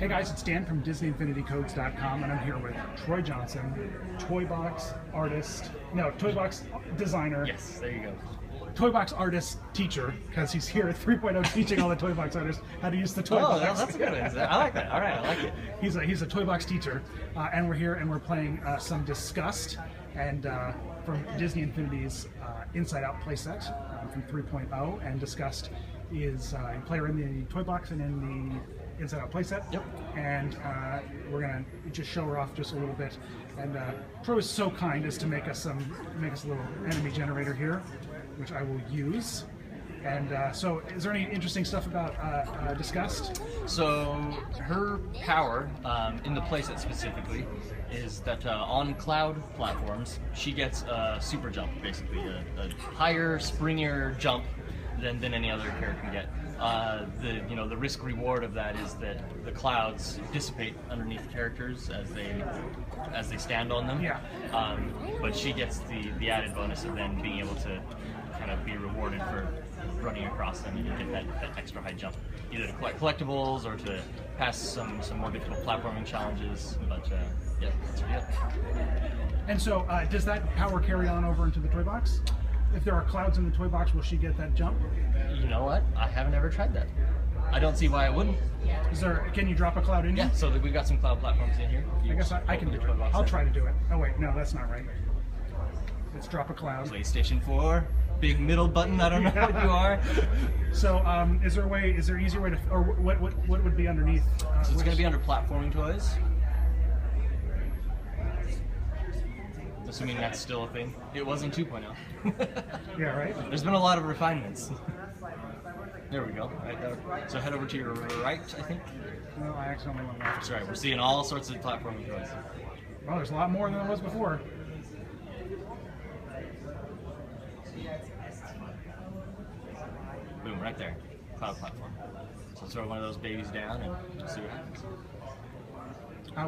Hey guys, it's Dan from DisneyInfinityCodes.com, and I'm here with Troy Johnson, Toy Box designer. Yes, there you go. Toy Box artist teacher, because he's here at 3.0 teaching all the Toy Box artists how to use the Toy Box. Oh, that's a good one. I like that. All right, I like it. He's a Toy Box teacher, and we're here and we're playing some Disgust, and from Disney Infinity's Inside Out playset from 3.0, and Disgust is a player in the Toy Box and in the Inside Out playset. Yep. And we're gonna just show her off just a little bit. And Troy was so kind as to make us a little enemy generator here, which I will use. And so, is there any interesting stuff about Disgust? So her power in the playset specifically is that on cloud platforms she gets a super jump, basically a higher, springier jump than any other character can get. The risk reward of that is that the clouds dissipate underneath characters as they stand on them. Yeah. But she gets the added bonus of then being able to kind of be rewarded for running across them and get that extra high jump, either to collect collectibles or to pass some more difficult platforming challenges. But yeah, that's it. And so, does that power carry on over into the Toy Box? If there are clouds in the Toy Box, will she get that jump? You know what? I haven't ever tried that. I don't see why I wouldn't. Can you drop a cloud in here? Yeah, so we've got some cloud platforms in here. I guess I can do it. I'll try to do it. Oh wait, no, that's not right. Let's drop a cloud. PlayStation 4, big middle button. I don't know what you are. So, is there an easier way to, or what would be underneath? So it's going to be under platforming toys. Assuming that's still a thing. It was in 2.0. Yeah, right? There's been a lot of refinements. There we go. Right there. So head over to your right, I think. No, I accidentally went left. That's right. We're seeing all sorts of platforming toys. Well, there's a lot more than there was before. Boom, right there. Cloud platform. So throw one of those babies down and see what happens.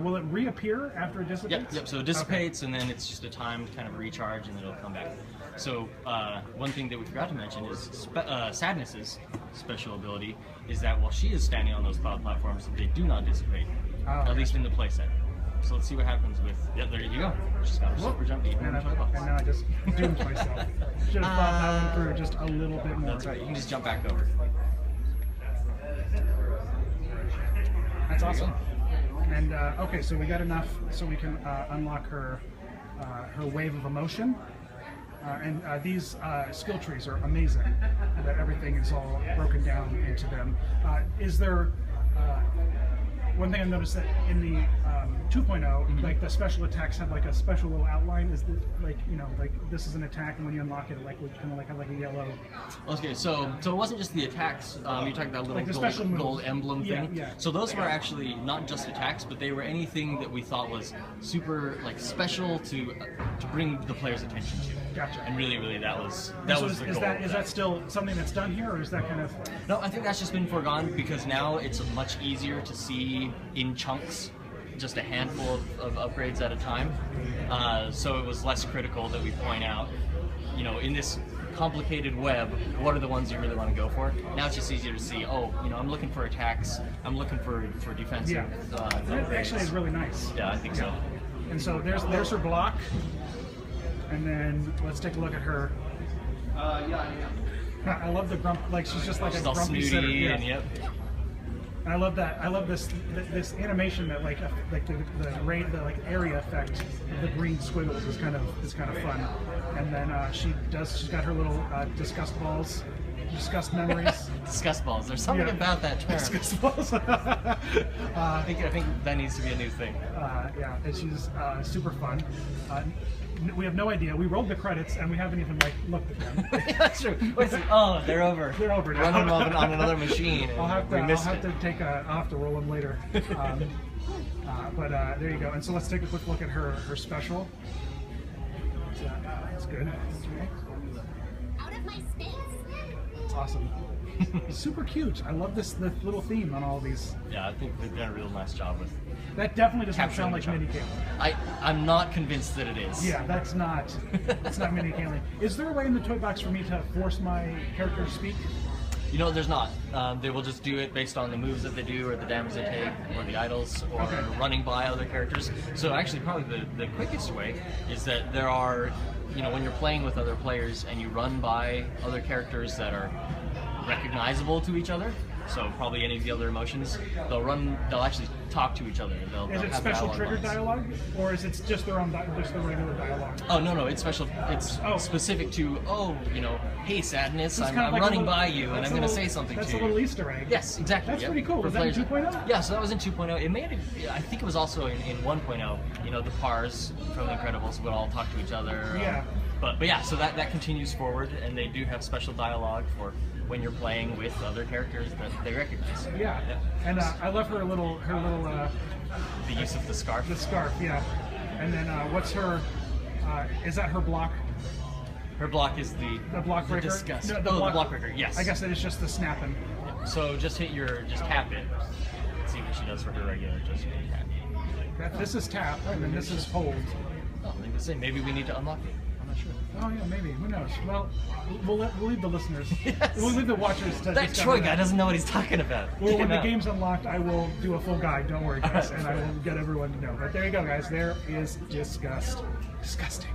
Will it reappear after it dissipates? Yep. So it dissipates, and then it's just a timed kind of recharge, and then it'll come back. So one thing that we forgot to mention is Sadness's special ability is that while she is standing on those cloud platforms, they do not dissipate, at least in the playset. So let's see what happens with. Yeah, there you go. She's got her super jump even in the Toy Box. And now I just doomed myself. Should have thought that one through just a little bit more. That's right. You can just jump back over. That's awesome. And okay, so we got enough so we can unlock her wave of emotion. And these skill trees are amazing. That everything is all broken down into them. Is there one thing I noticed that in the 2.0, like the special attacks have like a special little outline. Is this, like this is an attack, and when you unlock it, like would kind of have like a yellow. Okay, so it wasn't just the attacks. You talked about little like gold emblem thing. Yeah. So those were actually not just attacks, but they were anything that we thought was super special to bring the player's attention to. Gotcha. And really, that was the goal. Is that still something that's done here, or is that kind of? No, I think that's just been foregone because now it's much easier to see in chunks, just a handful of upgrades at a time. So it was less critical that we point out, in this complicated web, what are the ones you really want to go for? Now it's just easier to see, I'm looking for attacks, I'm looking for defensive. Yeah. That actually is really nice. Yeah, I think so. And so there's her block. And then let's take a look at her. I love the grump, like she's just like a grumpy sitter. Yeah. And yep. And I love that. I love this animation that like the area effect of the green squiggles is kind of fun. And then she's got her little disgust balls, disgust memories. Disgust balls. There's something about that term. Disgust balls. I think that needs to be a new thing. Yeah, and she's super fun. We have no idea. We rolled the credits and we haven't even looked at them. That's true. They're over. They're over now. Running on another machine. I'll have to roll them later. But there you go. And so let's take a quick look at her special. That's good. Out of my space. It's awesome. Super cute. I love the little theme on all these. Yeah, I think they've done a real nice job with. That definitely does not sound like mini Kaylee. I'm not convinced that it is. Yeah, that's not mini Kaylee. Is there a way in the Toy Box for me to force my character to speak? You know, there's not. They will just do it based on the moves that they do, or the damage they take, or the idols, or running by other characters. So actually, probably the quickest way is that there are, you know, when you're playing with other players and you run by other characters that are recognizable to each other. So probably any of the other emotions, they'll actually talk to each other. They'll Is it have special dialogue triggered lines. dialogue, or is it just their own, just the regular dialogue? Oh no, it's special. It's specific to you know, hey Sadness, It's I'm kind of like a running little- by you and that's I'm a going to little- say something to you. That's a little Easter egg. Yes, exactly. That's yeah. pretty cool. For Was that in players. 2.0? Yeah, so that was in 2.0. It made it. I think it was also in 1.0. You know, the Pars from The Incredibles would all talk to each other. Yeah. But yeah, so that continues forward, and they do have special dialogue for when you're playing with other characters that they recognize. Yeah. And I love her little The use of the scarf. the scarf. Yeah. And then what's her? Is that her block? Her block is the block breaker? Disgust. No, the block breaker. Yes. I guess it is just the snapping. So just tap it. See what she does for her regular. Just tap. This is tap, and then this is hold. Oh, I think the same. Maybe we need to unlock it. I'm not sure. Oh yeah, maybe. Who knows? Well, we'll leave the listeners. Yes. We'll leave the watchers to That discover Troy guy doesn't know what he's talking about. Well, when Get the him out. game's unlocked, I will do a full guide. Don't worry, guys, Alright. and I will get everyone to know. But there you go, guys. There is Disgust. Disgusting.